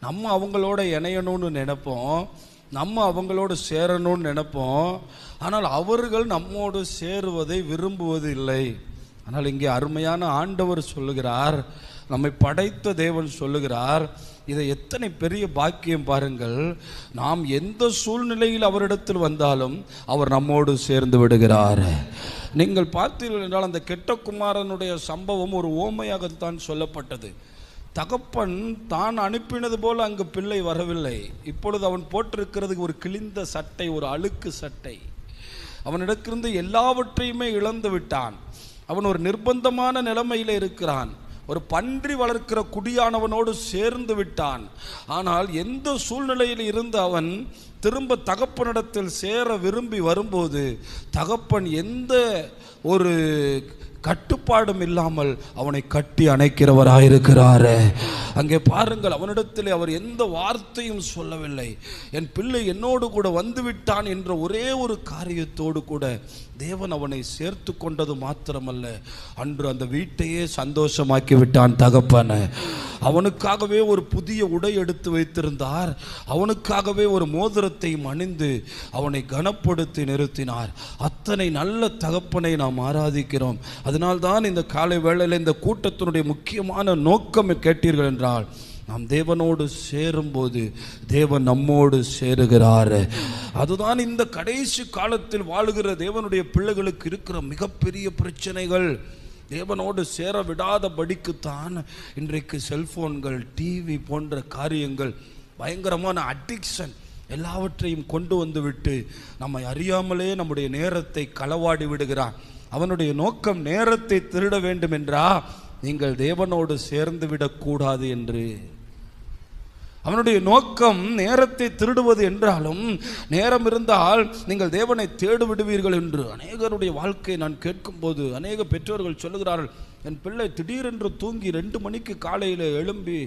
நம்ம அவங்களோட இணையணும்னு நினைப்போம், நம்ம அவங்களோட சேரணும்னு நினைப்போம். ஆனால் அவர்கள் நம்மோடு சேருவதை விரும்புவது இல்லை. ஆனால் இங்கே அருமையான ஆண்டவர் சொல்லுகிறார், நம்மை படைத்த தேவன் சொல்லுகிறார், இதை எத்தனை பெரிய பாக்கியம் பாருங்கள். நாம் எந்த சூழ்நிலையில் அவரிடத்தில் வந்தாலும் அவர் நம்மோடு சேர்ந்து விடுகிறார். நீங்கள் பார்த்தீர்கள் என்றால் அந்த கெட்ட குமாரனுடைய சம்பவம் ஒரு ஓமையாகத்தான் சொல்லப்பட்டது. தகப்பன் தான் அனுப்பினது போல அங்கு பிள்ளை வரவில்லை. இப்பொழுது அவன் போட்டிருக்கிறது ஒரு கிழிந்த சட்டை, ஒரு அழுக்கு சட்டை. அவனிடத்திலிருந்து எல்லாவற்றையுமே இழந்து விட்டான். அவன் ஒரு நிர்பந்தமான நிலைமையில் இருக்கிறான். ஒரு பன்றி வளர்க்கிற குடியானவனோடு சேர்ந்து விட்டான். ஆனால் எந்த சூழ்நிலையில் இருந்து அவன் திரும்ப தகப்பனிடத்தில் சேர விரும்பி வரும்போது தகப்பன் எந்த ஒரு கட்டுப்பாடும் இல்லாமல் அவனை கட்டி அணைக்கிறவராயிருக்கிறார். அங்கே பாருங்கள், அவனிடத்தில் அவர் எந்த வார்த்தையும் சொல்லவில்லை. என் பிள்ளை என்னோடு கூட வந்துவிட்டான் என்ற ஒரே ஒரு காரியத்தோடு கூட தேவன் அவனை சேர்த்து கொண்டது மாத்திரமல்ல, அன்று அந்த வீட்டையே சந்தோஷமாக்கி விட்டான் தகப்பன். அவனுக்காகவே ஒரு புதிய உடை எடுத்து வைத்திருந்தார். அவனுக்காகவே ஒரு மோதிரத்தை அணிந்து அவனை கனப்படுத்தி நிறுத்தினார். அத்தனை நல்ல தகப்பனை நாம் ஆராதிக்கிறோம். அதனால்தான் இந்த காலை வேளையில் இந்த கூட்டத்தினுடைய முக்கியமான நோக்கம் கேட்டீர்கள் என்றால், நாம் தேவனோடு சேரும்போது தேவன் நம்மோடு சேருகிறார். அதுதான் இந்த கடைசி காலத்தில் வாழுகிற தேவனுடைய பிள்ளைகளுக்கு இருக்கிற மிகப்பெரிய பிரச்சனைகள். தேவனோடு சேர விடாதபடிக்குத்தான் இன்றைக்கு செல்போன்கள், டிவி போன்ற காரியங்கள், பயங்கரமான அடிக்ஷன் எல்லாவற்றையும் கொண்டு வந்து விட்டு நம்மை அறியாமலே நம்முடைய நேரத்தை களவாடி விடுகிறான். அவனுடைய நோக்கம் நேரத்தை திருட வேண்டும் என்றா, நீங்கள் தேவனோடு சேர்ந்து விடக்கூடாது என்று. அவனுடைய நோக்கம் நேரத்தை திருடுவது என்றாலும், நேரம் இருந்தால் நீங்கள் தேவனை தேடு விடுவீர்கள் என்று. அநேகருடைய வாழ்க்கையை நான் கேட்கும்போது அநேக பெற்றோர்கள் சொல்லுகிறார்கள், என் பிள்ளை திடீரென்று தூங்கி 2 மணிக்கு காலையில் எழும்பி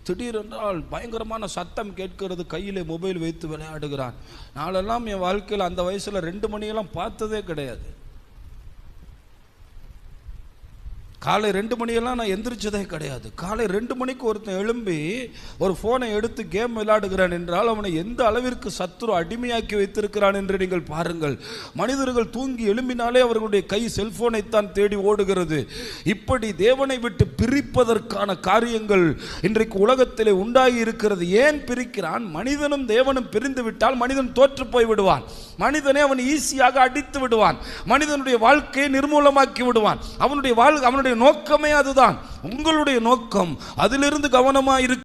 திடீரென்றால் பயங்கரமான சத்தம் கேட்கிறது, கையில் மொபைல் வைத்து விளையாடுகிறான். நாளெல்லாம் என் வாழ்க்கையில் அந்த வயசில் 2 மணியெல்லாம் பார்த்ததே கிடையாது. காலை 2 மணியெல்லாம் நான் எந்திரிச்சதே கிடையாது. காலை 2 மணிக்கு ஒருத்தன் எழும்பி ஒரு ஃபோனை எடுத்து கேம் விளையாடுகிறான் என்றால் அவனை எந்த அளவிற்கு சத்துரு அடிமையாக்கி வைத்திருக்கிறான் என்று நீங்கள் பாருங்கள். மனிதர்கள் தூங்கி எழும்பினாலே அவர்களுடைய கை செல்போனைத்தான் தேடி ஓடுகிறது. இப்படி தேவனை விட்டு பிரிப்பதற்கான காரியங்கள் இன்றைக்கு உலகத்திலே உண்டாகி இருக்கிறது. ஏன் பிரிக்கிறான்? மனிதனும் தேவனும் பிரிந்து விட்டால் மனிதன் தோற்று போய் விடுவான். மனிதனை அவன் ஈஸியாக அடித்து விடுவான். மனிதனுடைய வாழ்க்கையை நிர்மூலமாக்கி விடுவான். அவனுடைய நோக்கமே அதுதான். உங்களுடைய நோக்கம் அதிலிருந்து கவனமாக இருக்கு.